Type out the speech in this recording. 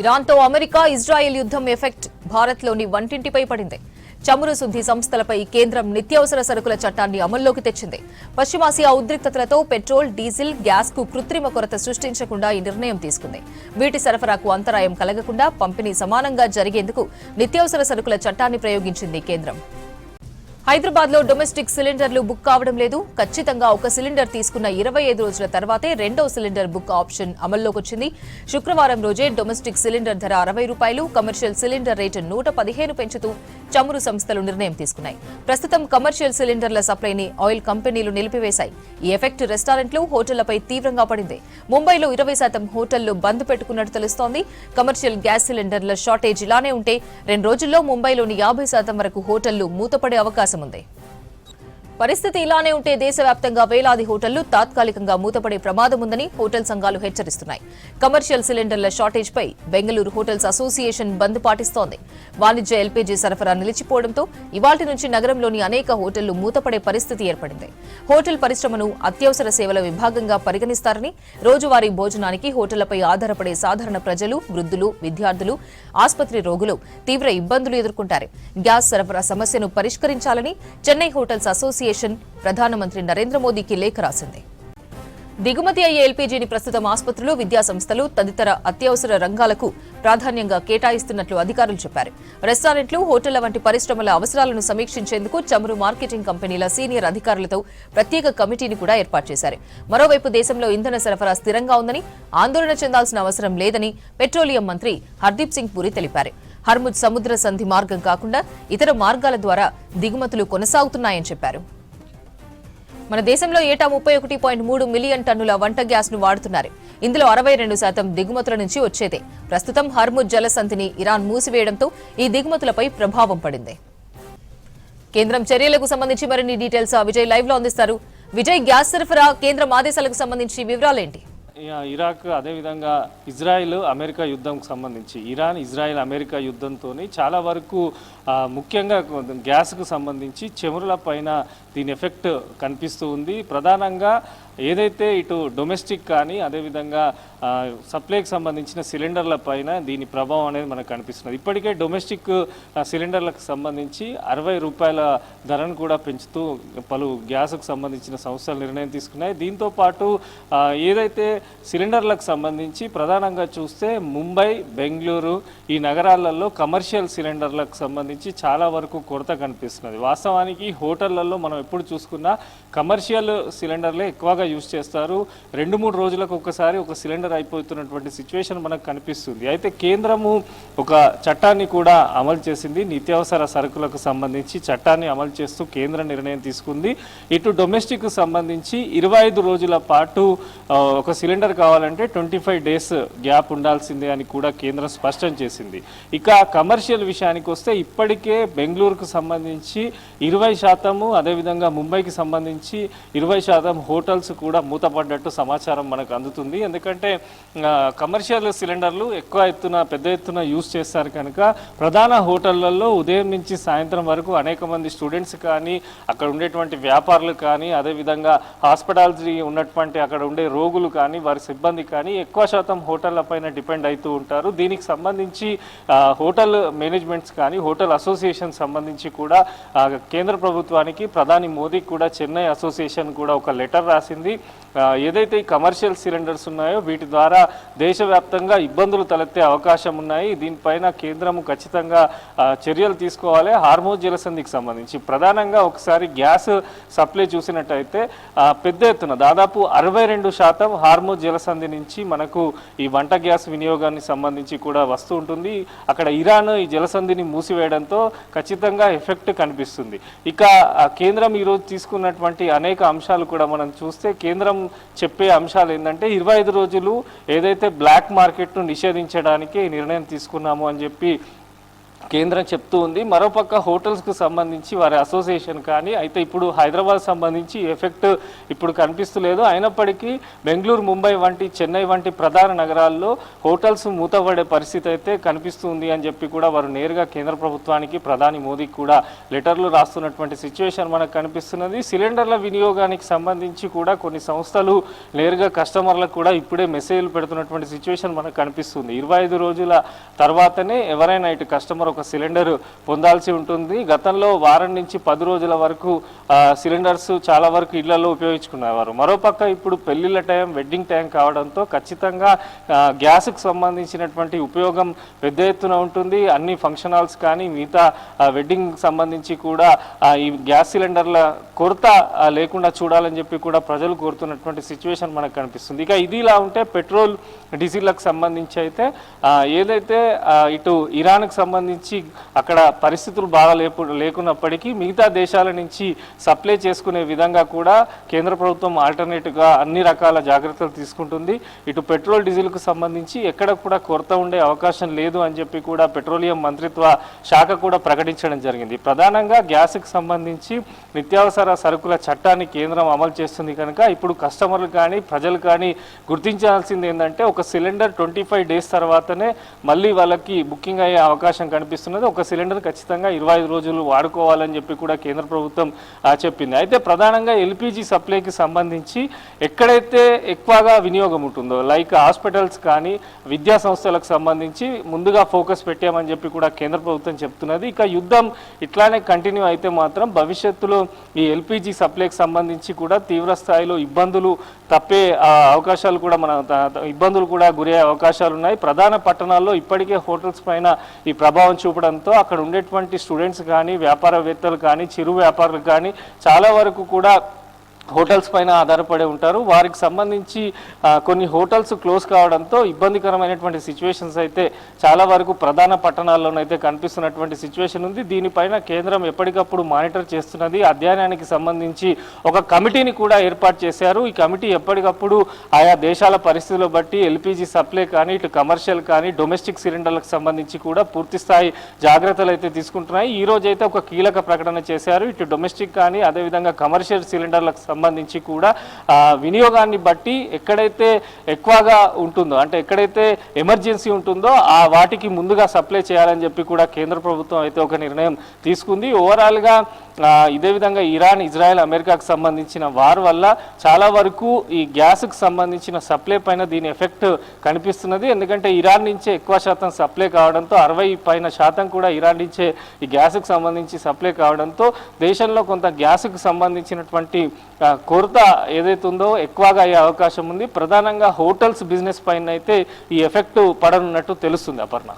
ఇరాన్తో America Israel యుద్ధం effect భారత్లోని వంటింటిపై పడింది. చమురు శుద్ధి సంస్థలపై కేంద్రం నిత్యావసర సరుకుల చట్టాన్ని అమల్లోకి తెచ్చింది. పశ్చిమాసియా ఉద్రిక్తతలతో పెట్రోల్, డీజిల్, గ్యాస్ కు కృత్రిమ కొరత సృష్టించకుండా ఈ నిర్ణయం తీసుకుంది. వీటి సరఫరాకు అంతరాయం కలగకుండా పంపిణీ సమానంగా జరిగేందుకు నిత్యావసర సరుకుల చట్టాన్ని ప్రయోగించింది కేంద్రం. హైదరాబాద్ లో డొమెస్టిక్ సిలిండర్లు బుక్ కావడం లేదు. ఖచ్చితంగా ఒక సిలిండర్ తీసుకున్న 25 రోజుల తర్వాతే రెండో సిలిండర్ బుక్ ఆప్షన్ అమల్లోకి వచ్చింది. శుక్రవారం రోజే డొమెస్టిక్ సిలిండర్ ధర 60 రూపాయలు, కమర్షియల్ సిలిండర్ రేటు 115 పెంచుతూ చమురు సంస్థలు నిర్ణయం తీసుకున్నాయి. ప్రస్తుతం కమర్షియల్ సిలిండర్ల సప్లైని ఆయిల్ కంపెనీలు నిలిపివేశాయి. ఈ ఎఫెక్ట్ రెస్టారెంట్లు, హోటళ్లపై తీవ్రంగా పడింది. ముంబైలో 20% హోటళ్లు బంద్ పెట్టుకున్నట్టు తెలుస్తోంది. కమర్షియల్ గ్యాస్ సిలిండర్ల షార్టేజ్ ఇలానే ఉంటే 2 రోజుల్లో ముంబైలోని 50% వరకు హోటళ్లు మూతపడే అవకాశం ఉంది. పరిస్థితి ఇలానే ఉంటే దేశవ్యాప్తంగా వేలాది హోటళ్లు తాత్కాలికంగా మూతపడే ప్రమాదం ఉందని హోటల్ సంఘాలు హెచ్చరిస్తున్నాయి. కమర్షియల్ సిలిండర్ల షార్టేజ్ పై బెంగళూరు హోటల్స్ అసోసియేషన్ బంద్ పాటిస్తోంది. వాణిజ్య ఎల్పీజీ సరఫరా నిలిచిపోవడంతో ఇవాల్టి నుంచి నగరంలోని అనేక హోటళ్లు మూతపడే పరిస్థితి ఏర్పడింది. హోటల్ పరిశ్రమను అత్యవసర సేవల విభాగంగా పరిగణిస్తారని, రోజువారీ భోజనానికి హోటళ్లపై ఆధారపడే సాధారణ ప్రజలు, వృద్ధులు, విద్యార్థులు, ఆసుపత్రి రోగులు తీవ్ర ఇబ్బందులు ఎదుర్కొంటారు. గ్యాస్ సరఫరా సమస్యను పరిష్కరించాలని చెన్నై హోటల్స్ అసోసియేషన్ ప్రధానమంత్రి నరేంద్ర మోదీకి లేఖ రాసింది. దిగుమతి అయ్యే ఎల్పీజీని ప్రస్తుతం ఆసుపత్రులు, విద్యాసంస్థలు తదితర అత్యవసర రంగాలకు ప్రాధాన్యంగా కేటాయిస్తున్నట్లు అధికారులు చెప్పారు. రెస్టారెంట్లు, హోటళ్ల వంటి పరిశ్రమల అవసరాలను సమీక్షించేందుకు చమురు మార్కెటింగ్ కంపెనీల సీనియర్ అధికారులతో ప్రత్యేక కమిటీని కూడా ఏర్పాటు చేశారు. మరోవైపు దేశంలో ఇంధన సరఫరా స్థిరంగా ఉందని, ఆందోళన చెందాల్సిన అవసరం లేదని పెట్రోలియం మంత్రి హర్దీప్ సింగ్ పురి తెలిపారు. హర్ముజ్ సముద్ర సంధి మార్గం కాకుండా ఇతర మార్గాల ద్వారా దిగుమతులు కొనసాగుతున్నాయని చెప్పారు. మన దేశంలో ఏటా 31.3 మిలియన్ టన్నుల వంట గ్యాస్ ను వాడుతున్నారు. ఇందులో 62% దిగుమతుల నుంచి వచ్చేదే. ప్రస్తుతం హర్ముజ్ జలసంధిని ఇరాన్ మూసివేయడంతో ఈ దిగుమతులపై ప్రభావం పడింది. కేంద్రం చర్యలకు సంబంధించి మరిన్ని డీటెయిల్స్ విజయ్ లైవ్ లో అందిస్తారు. విజయ్, గ్యాస్ సరఫరా కేంద్రం ఆదేశాలకు సంబంధించి వివరాలేంటి? ఇరాక్, అదేవిధంగా ఇజ్రాయిల్ అమెరికా యుద్ధంకు సంబంధించి ఇరాన్, ఇజ్రాయిల్, అమెరికా యుద్ధంతో చాలా వరకు ముఖ్యంగా గ్యాస్కు సంబంధించి చమురుల పైన దీని ఎఫెక్ట్ కనిపిస్తూ ఉంది. ప్రధానంగా ఏదైతే ఇటు డొమెస్టిక్ కానీ అదేవిధంగా సప్లైకి సంబంధించిన సిలిండర్ల పైన దీని ప్రభావం అనేది మనకు కనిపిస్తున్నది. ఇప్పటికే డొమెస్టిక్ సిలిండర్లకు సంబంధించి 60 రూపాయల ధరను కూడా పెంచుతూ పలు గ్యాస్కు సంబంధించిన సంస్థలు నిర్ణయం తీసుకున్నాయి. దీంతోపాటు ఏదైతే సిలిండర్లకు సంబంధించి ప్రధానంగా చూస్తే ముంబై, బెంగళూరు ఈ నగరాలలో కమర్షియల్ సిలిండర్లకు సంబంధించి చాలా వరకు కొరత కనిపిస్తున్నది. వాస్తవానికి హోటళ్లలో మనం ఎప్పుడు చూసుకున్నా కమర్షియల్ సిలిండర్లే ఎక్కువగా యూజ్ చేస్తారు. 2-3 రోజులకు ఒకసారి ఒక సిలిండర్ అయిపోతున్నటువంటి సిచ్యువేషన్ మనకు కనిపిస్తుంది. అయితే కేంద్రము ఒక చట్టాన్ని కూడా అమలు చేసింది. నిత్యావసర సరుకులకు సంబంధించి చట్టాన్ని అమలు చేస్తూ కేంద్ర నిర్ణయం తీసుకుంది. ఇటు డొమెస్టిక్ సంబంధించి 25 రోజుల పాటు ఒక సిలిండర్ కావాలంటే 25 డేస్ గ్యాప్ ఉండాల్సిందే అని కూడా కేంద్రం స్పష్టం చేసింది. ఇక కమర్షియల్ విషయానికి వస్తే ఇప్పటికే బెంగళూరుకు సంబంధించి 20%, అదేవిధంగా ముంబైకి సంబంధించి 20% హోటల్స్ కూడా మూతపడ్డట్టు సమాచారం మనకు అందుతుంది. ఎందుకంటే కమర్షియల్ సిలిండర్లు పెద్ద ఎత్తున యూజ్ చేస్తారు కనుక ప్రధాన హోటళ్లలో ఉదయం నుంచి సాయంత్రం వరకు అనేక మంది స్టూడెంట్స్ కానీ, అక్కడ ఉండేటువంటి వ్యాపారులు కానీ, అదేవిధంగా హాస్పిటాలజీ ఉన్నటువంటి అక్కడ ఉండే రోగులు కానీ, వారి సిబ్బంది కానీ ఎక్కువ శాతం హోటళ్ల పైన డిపెండ్ అవుతూ ఉంటారు. దీనికి సంబంధించి హోటల్ మేనేజ్మెంట్స్ కానీ, హోటల్ అసోసియేషన్ సంబంధించి కూడా కేంద్ర ప్రభుత్వానికి, ప్రధాని మోదీకి కూడా చెన్నై అసోసియేషన్ కూడా ఒక లెటర్ రాసింది. ఏదైతే ఈ కమర్షియల్ సిలిండర్స్ ఉన్నాయో వీటి ద్వారా దేశవ్యాప్తంగా ఇబ్బందులు తలెత్తే అవకాశం ఉన్నాయి. దీనిపైన కేంద్రము ఖచ్చితంగా చర్యలు తీసుకోవాలి. హార్మోజ్ జలసంధికి సంబంధించి ప్రధానంగా ఒకసారి గ్యాస్ సప్లై చూసినట్టయితే పెద్ద ఎత్తున దాదాపు 62% హార్మోజ్ జలసంధి నుంచి మనకు ఈ వంట గ్యాస్ వినియోగానికి సంబంధించి కూడా వస్తూ ఉంటుంది. అక్కడ ఇరాన్ ఈ జలసంధిని మూసివేయడంతో ఖచ్చితంగా ఎఫెక్ట్ కనిపిస్తుంది. ఇక కేంద్రం ఈరోజు తీసుకున్నటువంటి అనేక అంశాలు కూడా మనం చూస్తే కేంద్రం చెప్పే అంశాలు ఏంటంటే 25 రోజులు ఏదైతే బ్లాక్ మార్కెట్ను నిషేధించడానికి నిర్ణయం తీసుకున్నాము అని చెప్పి కేంద్రం చెప్తూ ఉంది. మరోపక్క హోటల్స్కు సంబంధించి వారి అసోసియేషన్ కానీ అయితే ఇప్పుడు హైదరాబాద్ సంబంధించి ఎఫెక్ట్ ఇప్పుడు కనిపిస్తలేదు. అయినప్పటికీ బెంగళూరు, ముంబై వంటి, చెన్నై వంటి ప్రధాన నగరాల్లో హోటల్స్ మూతపడే పరిస్థితి అయితే కనిపిస్తుంది అని చెప్పి కూడా వారు నేరుగా కేంద్ర ప్రభుత్వానికి, ప్రధాని మోదీకి కూడా లెటర్లు రాస్తున్నటువంటి సిచ్యువేషన్ మనకు కనిపిస్తున్నది. సిలిండర్ల వినియోగానికి సంబంధించి కూడా కొన్ని సంస్థలు నేరుగా కస్టమర్లకు కూడా ఇప్పుడే మెసేజ్లు పెడుతున్నటువంటి సిచ్యువేషన్ మనకు కనిపిస్తుంది. 25 రోజుల తర్వాతనే ఎవరైనా ఇటు కస్టమర్ ఒక సిలిండర్ పొందాల్సి ఉంటుంది. గతంలో వారం నుంచి 10 రోజుల వరకు సిలిండర్స్ చాలా వరకు ఇళ్లలో ఉపయోగించుకునేవారు. మరోపక్క ఇప్పుడు పెళ్లిళ్ళ టైం, వెడ్డింగ్ టైం కావడంతో ఖచ్చితంగా గ్యాస్కు సంబంధించినటువంటి ఉపయోగం పెద్ద ఎత్తున ఉంటుంది. అన్ని ఫంక్షన్ హాల్స్ కానీ మిగతా వెడ్డింగ్ సంబంధించి కూడా ఈ గ్యాస్ సిలిండర్ల కొరత లేకుండా చూడాలని చెప్పి కూడా ప్రజలు కోరుతున్నటువంటి సిచ్యువేషన్ మనకు కనిపిస్తుంది. ఇక ఇది ఇలా ఉంటే పెట్రోల్, డీజిల్లకు సంబంధించి అయితే ఏదైతే ఇటు ఇరాన్కు సంబంధించి అక్కడ పరిస్థితులు బాగా లేకున్నప్పటికీ మిగతా దేశాల నుంచి సప్లై చేసుకునే విధంగా కూడా కేంద్ర ప్రభుత్వం ఆల్టర్నేటివ్గా అన్ని రకాల జాగ్రత్తలు తీసుకుంటుంది. ఇటు పెట్రోల్, డీజిల్కు సంబంధించి ఎక్కడ కూడా కొరత ఉండే అవకాశం లేదు అని చెప్పి కూడా పెట్రోలియం మంత్రిత్వ శాఖ కూడా ప్రకటించడం జరిగింది. ప్రధానంగా గ్యాస్కి సంబంధించి నిత్యావసర సరుకుల చట్టాన్ని కేంద్రం అమలు చేస్తుంది కనుక ఇప్పుడు కస్టమర్లు కానీ, ప్రజలు కానీ గుర్తించాల్సింది ఏంటంటే ఒక సిలిండర్ 25 డేస్ తర్వాతనే మళ్ళీ వాళ్ళకి బుకింగ్ అయ్యే అవకాశం కనిపిస్తున్నది. ఒక సిలిండర్ ఖచ్చితంగా 25 రోజులు వాడుకోవాలని చెప్పి కూడా కేంద్ర ప్రభుత్వం చెప్పింది. అయితే ప్రధానంగా ఎల్పిజి సప్లైకి సంబంధించి ఎక్కడైతే ఎక్కువగా వినియోగం ఉంటుందో లైక్ హాస్పిటల్స్ కానీ, విద్యా సంస్థలకు సంబంధించి ముందుగా ఫోకస్ పెట్టామని చెప్పి కూడా కేంద్ర ప్రభుత్వం చెప్తున్నది. ఇక యుద్ధం ఇట్లానే కంటిన్యూ అయితే మాత్రం భవిష్యత్తులో ఈ ఎల్పిజి సప్లైకి సంబంధించి కూడా తీవ్ర స్థాయిలో ఇబ్బందులు తప్పే అవకాశాలు కూడా ఇబ్బందులు కూడా గురయ్యే అవకాశాలు ఉన్నాయి. ప్రధాన పట్టణాల్లో ఇప్పటికే హోటల్స్ పైన ఈ ప్రభావం చూపడంతో అక్కడ ఉండేటువంటి స్టూడెంట్స్ కానీ, వ్యాపారవేత్తలు కానీ, చిరు వ్యాపారులు కానీ చాలా వరకు కూడా హోటల్స్ పైన ఆధారపడి ఉంటారు. వారికి సంబంధించి కొన్ని హోటల్స్ క్లోజ్ కావడంతో ఇబ్బందికరమైనటువంటి సిచ్యువేషన్స్ అయితే చాలా వరకు ప్రధాన పట్టణాల్లోనైతే కనిపిస్తున్నటువంటి సిచ్యువేషన్ ఉంది. దీనిపైన కేంద్రం ఎప్పటికప్పుడు మానిటర్ చేస్తున్నది. అధ్యయనానికి సంబంధించి ఒక కమిటీని కూడా ఏర్పాటు చేశారు. ఈ కమిటీ ఎప్పటికప్పుడు ఆయా దేశాల పరిస్థితులు బట్టి ఎల్పిజి సప్లై కానీ, ఇటు కమర్షియల్ కానీ, డొమెస్టిక్ సిలిండర్లకు సంబంధించి కూడా పూర్తి స్థాయి జాగ్రత్తలు అయితే తీసుకుంటున్నాయి. ఈ రోజు అయితే ఒక కీలక ప్రకటన చేశారు. ఇటు డొమెస్టిక్ కానీ, అదేవిధంగా కమర్షియల్ సిలిండర్లకు సంబంధించి కూడా వినియోగాన్ని బట్టి ఎక్కడైతే ఎక్కువగా ఉంటుందో, అంటే ఎక్కడైతే ఎమర్జెన్సీ ఉంటుందో వాటికి ముందుగా సప్లై చేయాలని చెప్పి కూడా కేంద్ర ప్రభుత్వం అయితే ఒక నిర్ణయం తీసుకుంది. ఓవరాల్గా ఇదే విధంగా ఇరాన్, ఇజ్రాయెల్, అమెరికాకు సంబంధించిన వార్ వల్ల చాలా వరకు ఈ గ్యాస్కు సంబంధించిన సప్లై పైన దీని ఎఫెక్ట్ కనిపిస్తున్నది. ఎందుకంటే ఇరాన్ నుంచే ఎక్కువ శాతం సప్లై కావడంతో 60% కూడా ఇరాన్ నుంచే ఈ గ్యాస్కు సంబంధించి సప్లై కావడంతో దేశంలో కొంత గ్యాస్కు సంబంధించినటువంటి కొరత ఏదైతే ఉందో ఎక్కువగా అయ్యే అవకాశం ఉంది. ప్రధానంగా హోటల్స్ బిజినెస్ పైన అయితే ఈ ఎఫెక్ట్ పడనున్నట్టు తెలుస్తుంది. అపర్ణ.